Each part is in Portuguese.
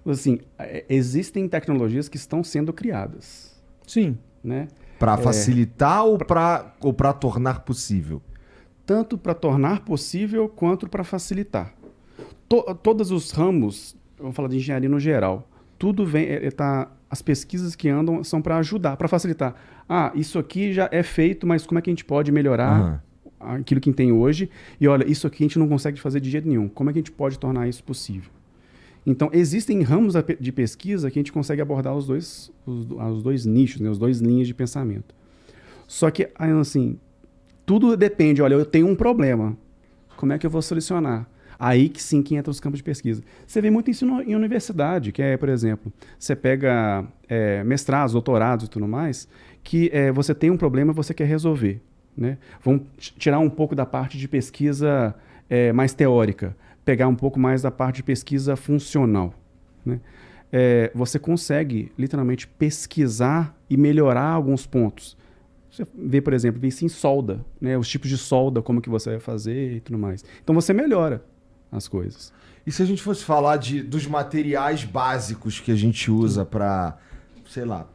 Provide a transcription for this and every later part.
Assim, existem tecnologias que estão sendo criadas, Sim. né? Para facilitar ou para tornar possível? Tanto para tornar possível quanto para facilitar. Todos os ramos, vamos falar de engenharia no geral, tudo vem, as pesquisas que andam são para ajudar, para facilitar. Isso aqui já é feito, mas como é que a gente pode melhorar aquilo que tem hoje? E olha, isso aqui a gente não consegue fazer de jeito nenhum. Como é que a gente pode tornar isso possível? Então, existem ramos de pesquisa que a gente consegue abordar os dois nichos, né, as duas linhas de pensamento. Só que, assim, tudo depende. Olha, eu tenho um problema. Como é que eu vou solucionar? Aí que sim que entra os campos de pesquisa. Você vê muito isso em universidade, que é, por exemplo, você pega mestrados, doutorados e tudo mais, que você tem um problema e você quer resolver, né? Vamos tirar um pouco da parte de pesquisa mais teórica, pegar um pouco mais da parte de pesquisa funcional, né? Você consegue, literalmente, pesquisar e melhorar alguns pontos. Você vê, por exemplo, isso em solda, né? Os tipos de solda, como que você vai fazer e tudo mais. Então, você melhora as coisas. E se a gente fosse falar dos materiais básicos que a gente usa para, sei lá,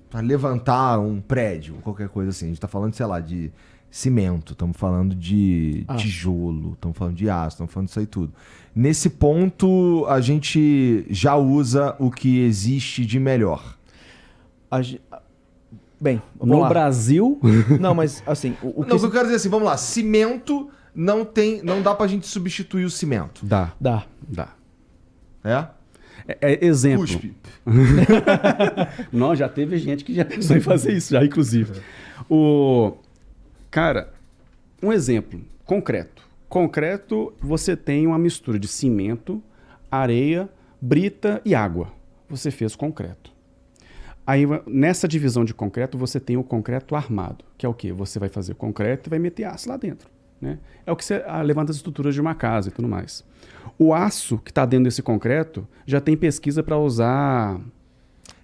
para levantar um prédio, qualquer coisa assim. A gente tá falando, sei lá, de cimento, estamos falando de tijolo, estamos falando de aço, estamos falando disso aí tudo. Nesse ponto, a gente já usa o que existe de melhor. Bem, vamos lá. No Brasil... Não, mas assim... O que eu quero dizer assim, vamos lá, cimento não dá pra gente substituir o cimento. Dá. Exemplo. Cuspe. Não, já teve gente que já pensou em fazer isso, já, inclusive. Cara, um exemplo, concreto. Concreto, você tem uma mistura de cimento, areia, brita e água. Você fez concreto. Aí, nessa divisão de concreto, você tem o concreto armado, que é o quê? Você vai fazer concreto e vai meter aço lá dentro, né? É o que você levanta as estruturas de uma casa e tudo mais. O aço que está dentro desse concreto já tem pesquisa para usar...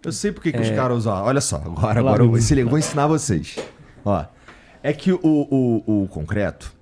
Eu sei porque que os caras usam. Olha só, agora eu vou ensinar vocês. Ó, é que o concreto,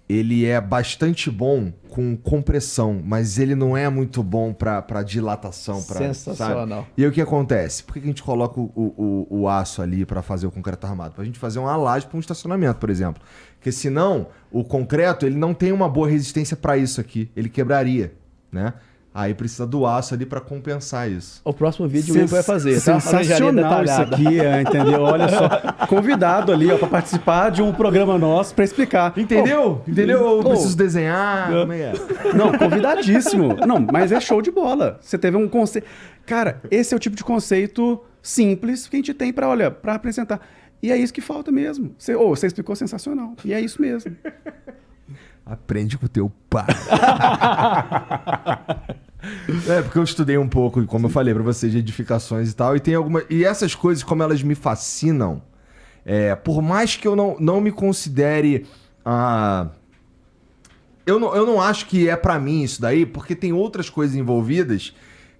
ele é bastante bom com compressão, mas ele não é muito bom para dilatação. Sensacional. Sabe? E aí o que acontece? Por que a gente coloca o aço ali para fazer o concreto armado? Para a gente fazer uma laje para um estacionamento, por exemplo. Porque senão, o concreto ele não tem uma boa resistência para isso aqui. Ele quebraria, né? Aí precisa do aço ali para compensar isso. O próximo vídeo o Igor vai fazer, tá? Sensacional isso aqui, entendeu? Olha só, convidado ali para participar de um programa nosso para explicar. Entendeu? Entendeu? Eu preciso desenhar, como é? Não, convidadíssimo. Não, mas é show de bola. Você teve um conceito... Cara, esse é o tipo de conceito simples que a gente tem para apresentar. E é isso que falta mesmo. Você explicou sensacional. E é isso mesmo. Aprende com o teu pai. Porque eu estudei um pouco, como eu falei pra vocês, de edificações e tal, e essas coisas, como elas me fascinam, por mais que eu não me considere... Eu não acho que é pra mim isso daí, porque tem outras coisas envolvidas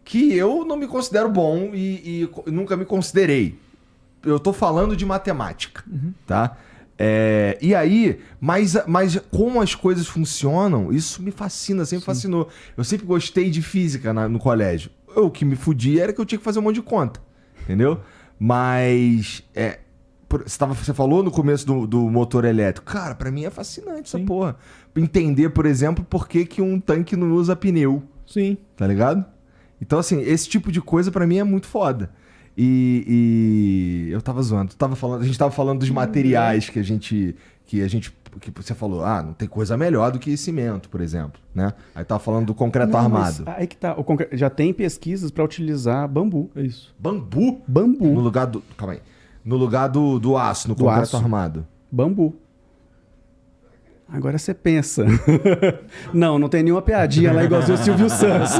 que eu não me considero bom e nunca me considerei. Eu tô falando de matemática, tá? E aí, mas como as coisas funcionam, isso me fascina, sempre fascinou. Eu sempre gostei de física no colégio. O que me fudia era que eu tinha que fazer um monte de conta, entendeu? Mas você falou no começo do motor elétrico. Cara, pra mim é fascinante essa porra. Entender, por exemplo, por que um tanque não usa pneu. Sim. Tá ligado? Então, assim, esse tipo de coisa pra mim é muito foda. E eu tava zoando. A gente tava falando dos materiais que você falou, não tem coisa melhor do que cimento, por exemplo, né? Aí tava falando do concreto armado. Aí que tá, já tem pesquisas para utilizar bambu. É isso. Bambu? Bambu. No lugar do... Calma aí. No lugar do aço, no concreto armado. Bambu. Agora você pensa. Não tem nenhuma piadinha lá igualzinho o Silvio Santos.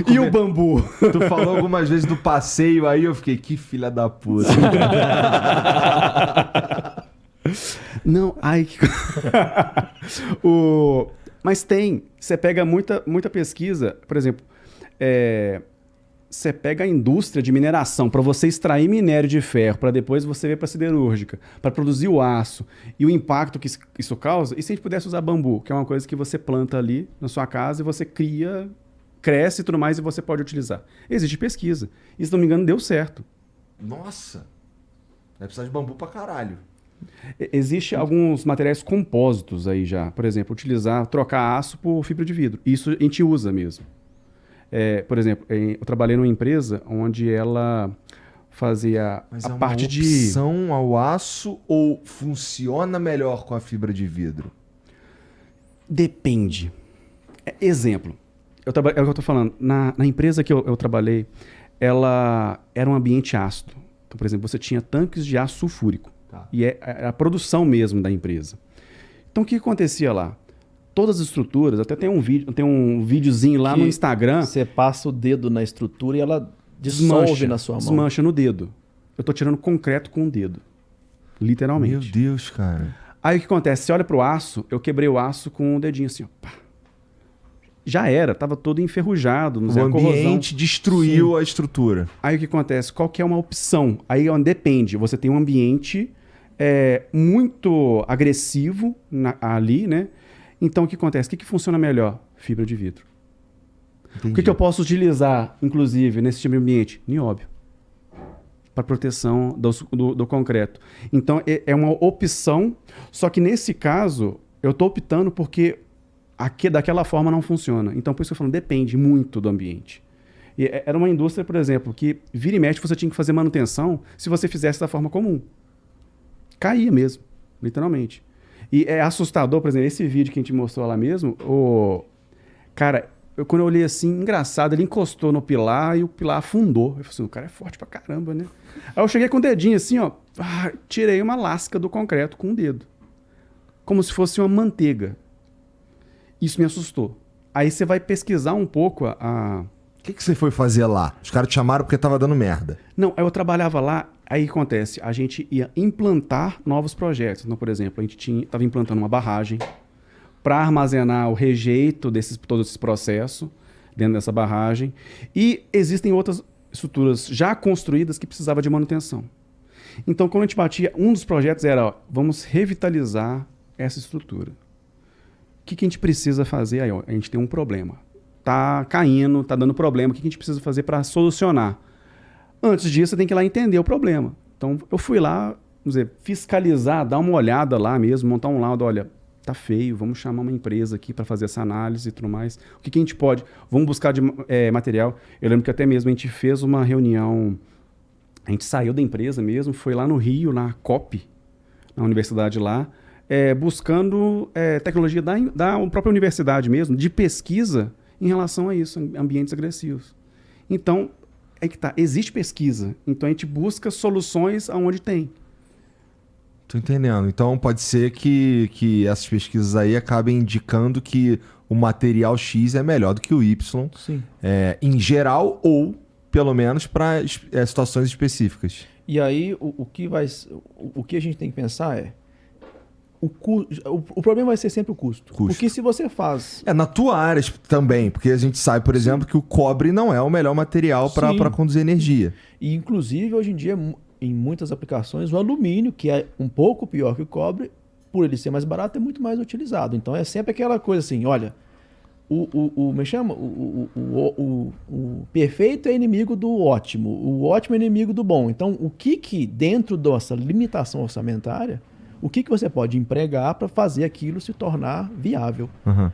E o bambu? Tu falou algumas vezes do passeio, aí eu fiquei, que filha da puta. Não, mas você pega muita pesquisa, por exemplo, você pega a indústria de mineração para você extrair minério de ferro, para depois você ver para siderúrgica, para produzir o aço e o impacto que isso causa. E se a gente pudesse usar bambu, que é uma coisa que você planta ali na sua casa e você cria cresce e tudo mais e você pode utilizar. Existe pesquisa. E, se não me engano, deu certo. Nossa. Vai precisar de bambu pra caralho. Existe alguns materiais compósitos aí já. Por exemplo, trocar aço por fibra de vidro. Isso a gente usa mesmo. Por exemplo, eu trabalhei numa empresa onde ela fazia Mas a é uma parte de... opção ao aço ou funciona melhor com a fibra de vidro? Depende. Exemplo. É o que eu estou falando. Na empresa que eu trabalhei, ela era um ambiente ácido. Então, por exemplo, você tinha tanques de ácido sulfúrico. Tá. E é a produção mesmo da empresa. Então, o que acontecia lá? Todas as estruturas, até tem um videozinho lá no Instagram. Você passa o dedo na estrutura e ela dissolve na sua mão. Desmancha no dedo. Eu estou tirando concreto com o dedo. Literalmente. Meu Deus, cara. Aí o que acontece? Você olha pro aço, eu quebrei o aço com o dedinho assim, ó. Pá. Já era, tava todo enferrujado. O ambiente destruiu a estrutura. Aí o que acontece? Qual que é uma opção? Aí depende. Você tem um ambiente muito agressivo ali, né? Então o que acontece? O que funciona melhor? Fibra de vidro. Entendi. O que eu posso utilizar, inclusive, nesse tipo de ambiente? Nióbio. Para proteção do concreto. Então é uma opção, só que nesse caso eu estou optando porque daquela forma não funciona. Então por isso que eu falo, depende muito do ambiente. E era uma indústria, por exemplo, que vira e mexe você tinha que fazer manutenção se você fizesse da forma comum. Caía mesmo, literalmente. E é assustador, por exemplo, esse vídeo que a gente mostrou lá mesmo, cara, quando eu olhei assim, engraçado, ele encostou no pilar e o pilar afundou. Eu falei assim, o cara é forte pra caramba, né? Aí eu cheguei com o dedinho assim, ó, tirei uma lasca do concreto com o dedo. Como se fosse uma manteiga. Isso me assustou. Aí você vai pesquisar um pouco O que você foi fazer lá? Os caras te chamaram porque tava dando merda. Não, eu trabalhava lá, aí o que acontece? A gente ia implantar novos projetos. Então, por exemplo, a gente estava implantando uma barragem para armazenar o rejeito todos esses processos dentro dessa barragem. E existem outras estruturas já construídas que precisavam de manutenção. Então, quando a gente batia, um dos projetos era, vamos revitalizar essa estrutura. O que a gente precisa fazer? Aí, a gente tem um problema. Tá caindo, tá dando problema. O que a gente precisa fazer para solucionar? Antes disso, você tem que ir lá entender o problema. Então, eu fui lá, vamos dizer, fiscalizar, dar uma olhada lá mesmo, montar um laudo, olha, tá feio, vamos chamar uma empresa aqui para fazer essa análise e tudo mais. O que a gente pode? Vamos buscar de material. Eu lembro que até mesmo a gente fez uma reunião, a gente saiu da empresa mesmo, foi lá no Rio, na COP, na universidade lá, buscando tecnologia da própria universidade mesmo, de pesquisa em relação a isso, ambientes agressivos. Então, que tá, existe pesquisa, então a gente busca soluções aonde tem. Tô entendendo. Então pode ser que essas pesquisas aí acabem indicando que o material X é melhor do que o Y. Sim. Em geral ou pelo menos para situações específicas. E aí o que a gente tem que pensar é o problema vai ser sempre o custo. Porque se você faz... na tua área também, porque a gente sabe, por exemplo, que o cobre não é o melhor material para conduzir energia. E inclusive hoje em dia, em muitas aplicações, o alumínio, que é um pouco pior que o cobre, por ele ser mais barato, é muito mais utilizado. Então é sempre aquela coisa assim, olha, o perfeito é inimigo do ótimo, o ótimo é inimigo do bom. Então o que dentro dessa limitação orçamentária, o que você pode empregar para fazer aquilo se tornar viável? Uhum.